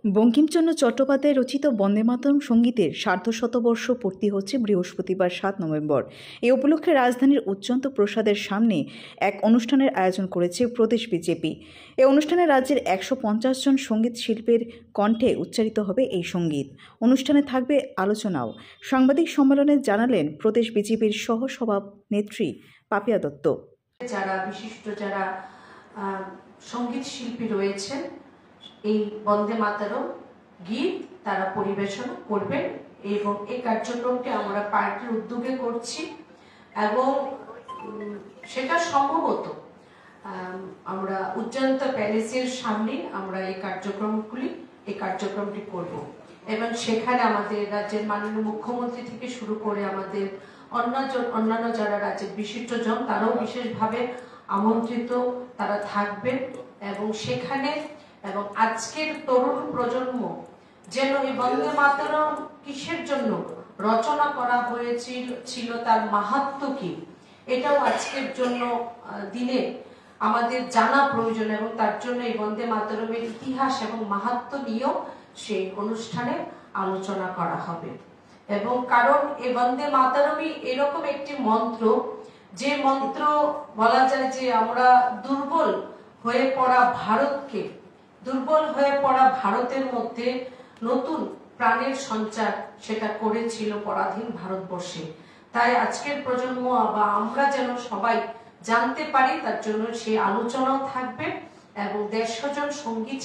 বঙ্কিমচন্দ্র চট্টোপাধ্যায় রচিত বন্দে মাতরম সঙ্গীতের সার্ধশতবর্ষ পূর্তি হচ্ছে বৃহস্পতিবার ৭ নভেম্বর। এই উপলক্ষে রাজধানীর উচ্চন্ত প্রসাদের সামনে এক অনুষ্ঠানের আয়োজন করেছে প্রদেশ বিজেপি। এই অনুষ্ঠানে রাজ্যের ১৫০ জন সঙ্গীত শিল্পীর কণ্ঠে উচ্চারিত হবে এই সঙ্গীত। অনুষ্ঠানে থাকবে আলোচনাও। সাংবাদিক সম্মেলনে জানালেন প্রদেশ বিজেপির সহসভানেত্রী পাপিয়া দত্ত। যারা বিশিষ্ট সঙ্গীত শিল্পী রয়েছেন, এই বন্দে মাতরম গীত তারা পরিবেশন করবেন এবং এই কার্যক্রমটি আমরা পার্টির উদ্যোগে করছি এবং সেটা সম্ভবত আমরা উজ্জয়ন্ত প্যালেসের সামনে আমরা এই কার্যক্রমটি করব এবং সেখানে আমাদের রাজ্যের মাননীয় মুখ্যমন্ত্রী থেকে শুরু করে আমাদের অন্যান্য যারা রাজ্যের বিশিষ্টজন তারাও বিশেষভাবে আমন্ত্রিত, তারা থাকবেন এবং সেখানে এবং আজকের তরুণ প্রজন্ম যেন এই বন্দে মাতরম কিসের জন্য রচনা করা হয়েছিল, তার মাহাত্ম্য কি, এটাও আজকের জন্য দিনে আমাদের জানা প্রয়োজন এবং তার জন্য এই বন্দে মাতরমের ইতিহাস এবং মাহাত্ম্য নিয়েও সেই অনুষ্ঠানে আলোচনা করা হবে। এবং কারণ এই বন্দে মাতরমই এরকম একটি মন্ত্র, যে মন্ত্র বলা যায় যে আমরা দুর্বল হয়ে পড়া ভারতের মধ্যে নতুন প্রাণের সঞ্চার সেটা করেছিল পরাধীন ভারতবর্ষে। তাই আজকের প্রজন্ম বা আমরা যেন সবাই জানতে পারি, তার জন্য সেই আলোচনাও থাকবে এবং ১৫০ জন সঙ্গীত